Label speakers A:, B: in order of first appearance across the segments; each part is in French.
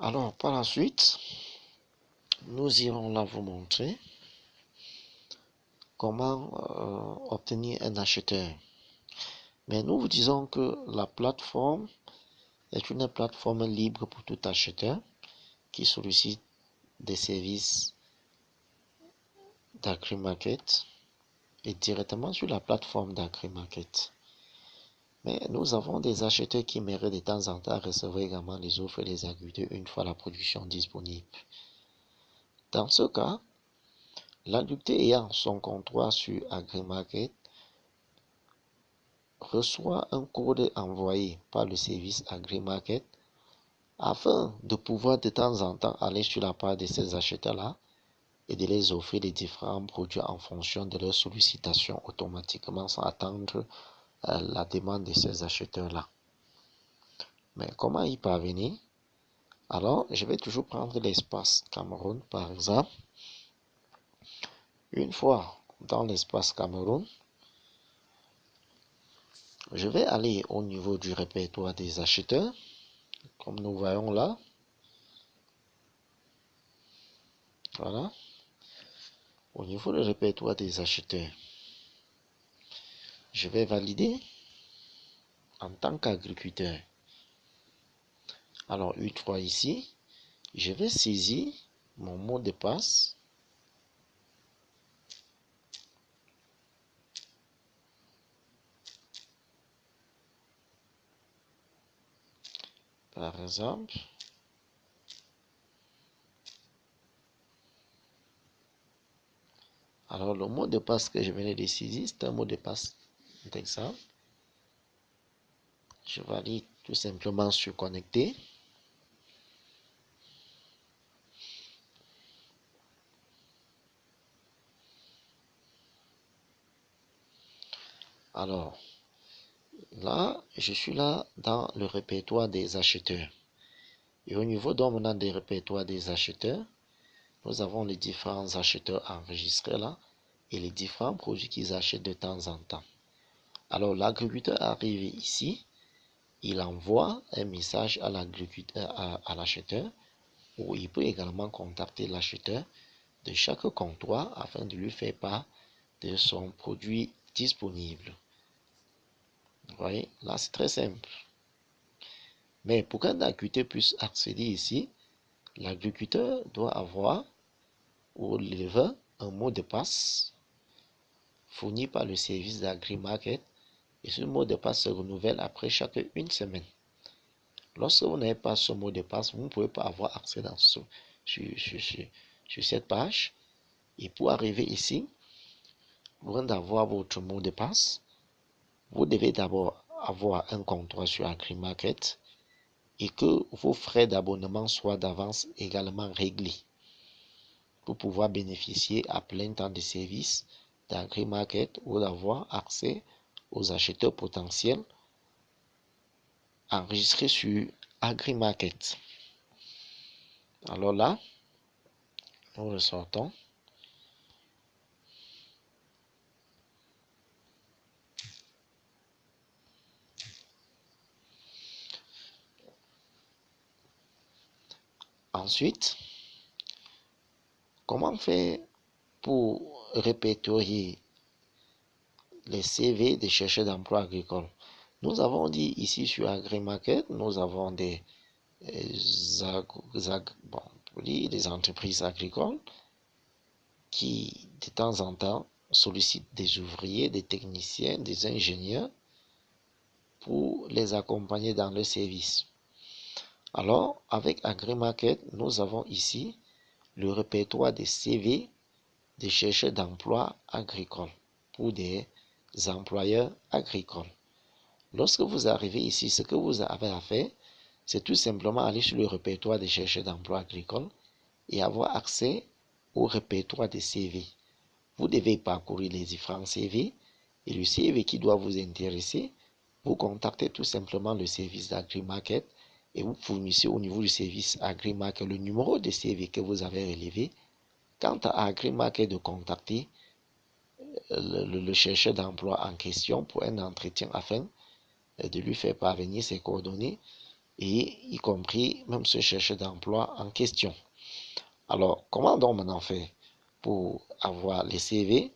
A: Alors, par la suite, nous irons là vous montrer comment obtenir un acheteur. Mais nous vous disons que la plateforme est une plateforme libre pour tout acheteur qui sollicite des services d'AgriMarket et directement sur la plateforme d'AgriMarket. Mais nous avons des acheteurs qui méritent de temps en temps à recevoir également les offres des agriculteurs une fois la production disponible. Dans ce cas, l'agriculteur ayant son comptoir sur AgriMarket reçoit un code envoyé par le service AgriMarket afin de pouvoir de temps en temps aller sur la page de ces acheteurs-là et de les offrir les différents produits en fonction de leur sollicitation automatiquement sans attendre la demande de ces acheteurs-là. Mais comment y parvenir? Alors, je vais toujours prendre l'espace Cameroun par exemple. Une fois dans l'espace Cameroun, je vais aller au niveau du répertoire des acheteurs, comme nous voyons là. Voilà. Au niveau du répertoire des acheteurs, je vais valider en tant qu'agriculteur. Alors, une fois ici, je vais saisir mon mot de passe. Par exemple, alors le mot de passe que je venais de saisir, c'est un mot de passe d'exemple. Je valide tout simplement sur connecter. Alors, là, je suis là dans le répertoire des acheteurs. Et au niveau dominant des répertoires des acheteurs, nous avons les différents acheteurs enregistrés là et les différents produits qu'ils achètent de temps en temps. Alors, l'agriculteur arrive ici, il envoie un message à l'acheteur ou il peut également contacter l'acheteur de chaque comptoir afin de lui faire part de son produit disponible. Vous voyez, là c'est très simple. Mais pour qu'un agriculteur puisse accéder ici, l'agriculteur doit avoir ou l'éleveur un mot de passe fourni par le service d'AgriMarket et ce mot de passe se renouvelle après chaque une semaine. Lorsque vous n'avez pas ce mot de passe, vous ne pouvez pas avoir accès sur cette page. Et pour arriver ici, avant d'avoir votre mot de passe, vous devez d'abord avoir un comptoir sur AgriMarket et que vos frais d'abonnement soient d'avance également réglés pour pouvoir bénéficier à plein temps de services d'AgriMarket ou d'avoir accès aux acheteurs potentiels enregistrés sur AgriMarket. Alors là, nous ressortons. Ensuite, comment faire pour répertorier les CV des chercheurs d'emploi agricole? Nous avons dit ici sur AgriMarket, nous avons des entreprises agricoles qui de temps en temps sollicitent des ouvriers, des techniciens, des ingénieurs pour les accompagner dans le service. Alors, avec AgriMarket, nous avons ici le répertoire des CV des chercheurs d'emploi agricole pour des employeurs agricoles. Lorsque vous arrivez ici, ce que vous avez à faire, c'est tout simplement aller sur le répertoire des chercheurs d'emploi agricole et avoir accès au répertoire des CV. Vous devez parcourir les différents CV et le CV qui doit vous intéresser, vous contactez tout simplement le service d'AgriMarket et vous fournissez au niveau du service AgriMarket le numéro de CV que vous avez relevé. Quant à AgriMarket de contacter le chercheur d'emploi en question pour un entretien afin de lui faire parvenir ses coordonnées et y compris même ce chercheur d'emploi en question. Alors, comment donc maintenant faire pour avoir les CV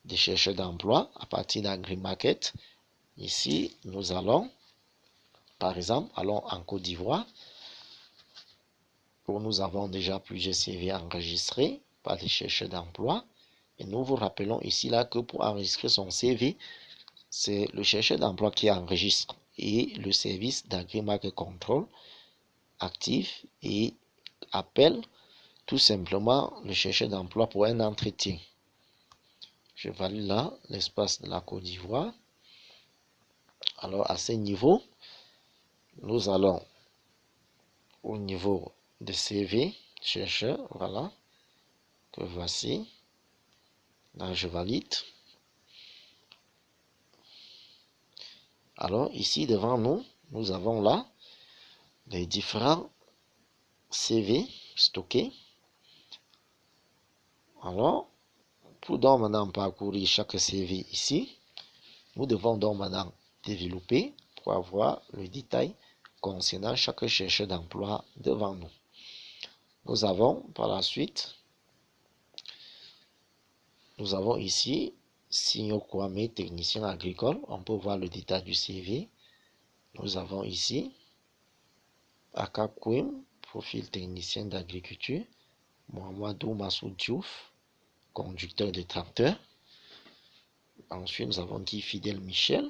A: des chercheurs d'emploi à partir d'AgriMarket? Ici, nous allons, par exemple, allons en Côte d'Ivoire, où nous avons déjà plusieurs CV enregistrés par les chercheurs d'emploi. Et nous vous rappelons ici là que pour enregistrer son CV, c'est le chercheur d'emploi qui enregistre et le service d'AgriMarket Control active et appelle tout simplement le chercheur d'emploi pour un entretien. Je valide là l'espace de la Côte d'Ivoire. Alors à ce niveau, nous allons au niveau de CV, chercheur, voilà, que voici. Là, je valide. Alors ici devant nous, nous avons là les différents CV stockés. Alors, pour donc maintenant parcourir chaque CV ici, nous devons donc maintenant développer pour avoir le détail concernant chaque chercheur d'emploi devant nous. Nous avons par la suite, nous avons ici Signo Kwame, technicien agricole. On peut voir le détail du CV. Nous avons ici Aka Kwim, profil technicien d'agriculture. Mohamedou Massoud Diouf, conducteur de tracteur. Ensuite, nous avons dit Fidèle Michel,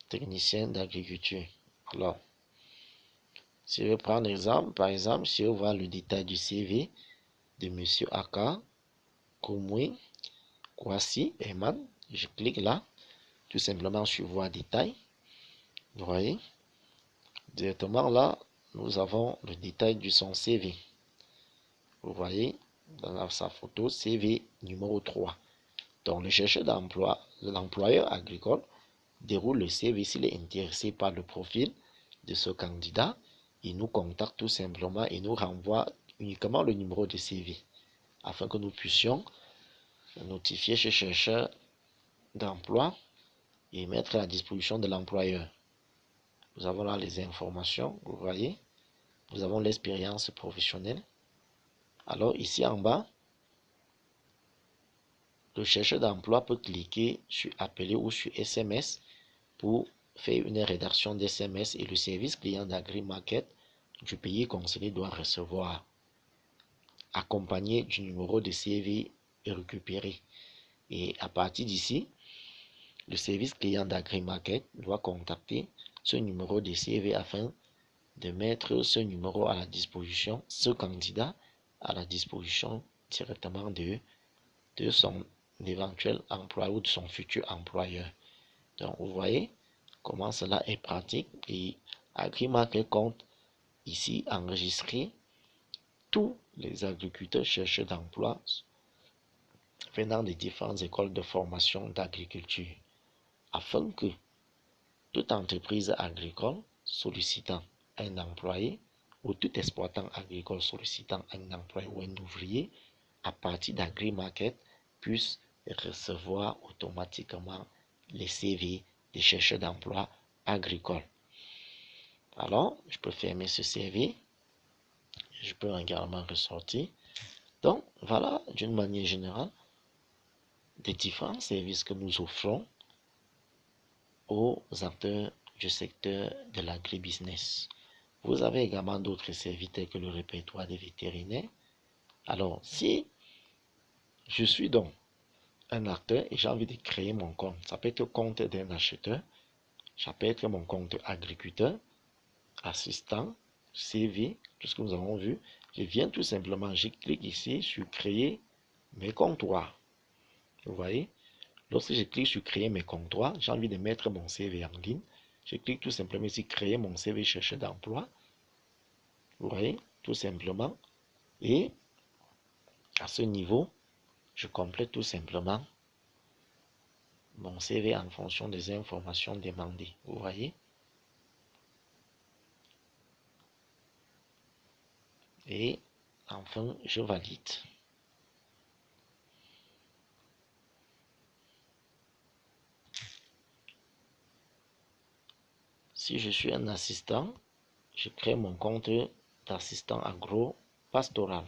A: technicien d'agriculture. Alors, si je prends l'exemple, par exemple, si on voit le détail du CV de M. Aka Koumoué Kwasi Eman, je clique là, tout simplement sur voir détail. Vous voyez, directement là, nous avons le détail de son CV. Vous voyez, dans sa photo, CV numéro 3. Donc, le chercheur d'emploi, l'employeur agricole, déroule le CV s'il est intéressé par le profil de ce candidat. Il nous contacte tout simplement et nous renvoie uniquement le numéro de CV afin que nous puissions notifier ce chercheur d'emploi et mettre à la disposition de l'employeur. Nous avons là les informations, vous voyez. Nous avons l'expérience professionnelle. Alors ici en bas, le chercheur d'emploi peut cliquer sur appeler ou sur SMS pour faire une rédaction d'SMS et le service client d'AgriMarket du pays concerné doit recevoir, accompagné du numéro de CV récupéré. Et à partir d'ici, le service client d'AgriMarket doit contacter ce numéro de CV afin de mettre ce numéro à la disposition, ce candidat à la disposition directement de son éventuel employeur ou de son futur employeur. Donc vous voyez comment cela est pratique et AgriMarket compte ici enregistrer tous les agriculteurs chercheurs d'emploi venant des différentes écoles de formation d'agriculture afin que toute entreprise agricole sollicitant un employé ou tout exploitant agricole sollicitant un employé ou un ouvrier à partir d'AgriMarket puisse recevoir automatiquement les CV des chercheurs d'emploi agricoles. Alors, je peux fermer ce CV. Je peux également ressortir. Donc, voilà, d'une manière générale, des différents services que nous offrons aux acteurs du secteur de l'agribusiness. Vous avez également d'autres services tels que le répertoire des vétérinaires. Alors, si je suis donc un acteur et j'ai envie de créer mon compte, ça peut être le compte d'un acheteur, ça peut être mon compte agriculteur, assistant, CV, tout ce que nous avons vu. Je viens tout simplement, je clique ici sur créer mes comptoirs. Vous voyez, lorsque je clique sur créer mes comptoirs, j'ai envie de mettre mon CV en ligne. Je clique tout simplement ici créer mon CV chercheur d'emploi. Vous voyez, tout simplement. Et à ce niveau, je complète tout simplement mon CV en fonction des informations demandées. Vous voyez. Et enfin, je valide. Si je suis un assistant, je crée mon compte d'assistant agro-pastoral.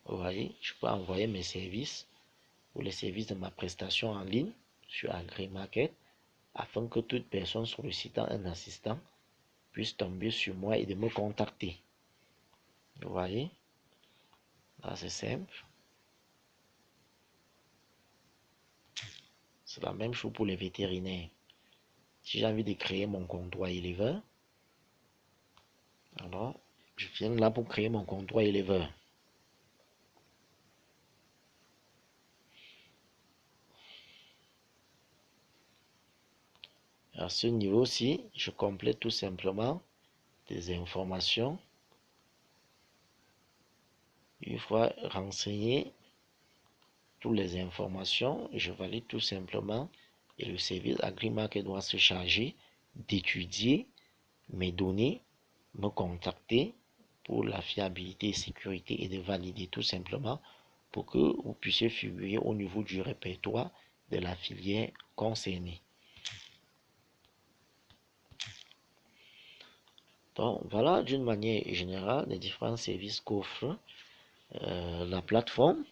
A: Vous voyez, je peux envoyer mes services ou les services de ma prestation en ligne sur AgriMarket afin que toute personne sollicitant un assistant puisse tomber sur moi et de me contacter. Vous voyez, là c'est simple. C'est la même chose pour les vétérinaires. Si j'ai envie de créer mon comptoir éleveur, alors je viens là pour créer mon comptoir éleveur. À ce niveau-ci, je complète tout simplement des informations. Une fois renseigné toutes les informations, je valide tout simplement et le service AgriMarket doit se charger d'étudier mes données, me contacter pour la fiabilité et sécurité et de valider tout simplement pour que vous puissiez figurer au niveau du répertoire de la filière concernée. Donc voilà d'une manière générale les différents services qu'offre la plateforme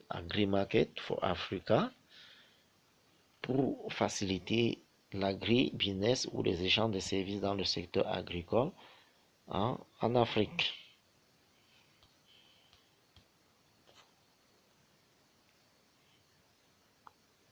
A: AgriMarket for Africa pour faciliter l'agri-business ou les échanges de services dans le secteur agricole en Afrique.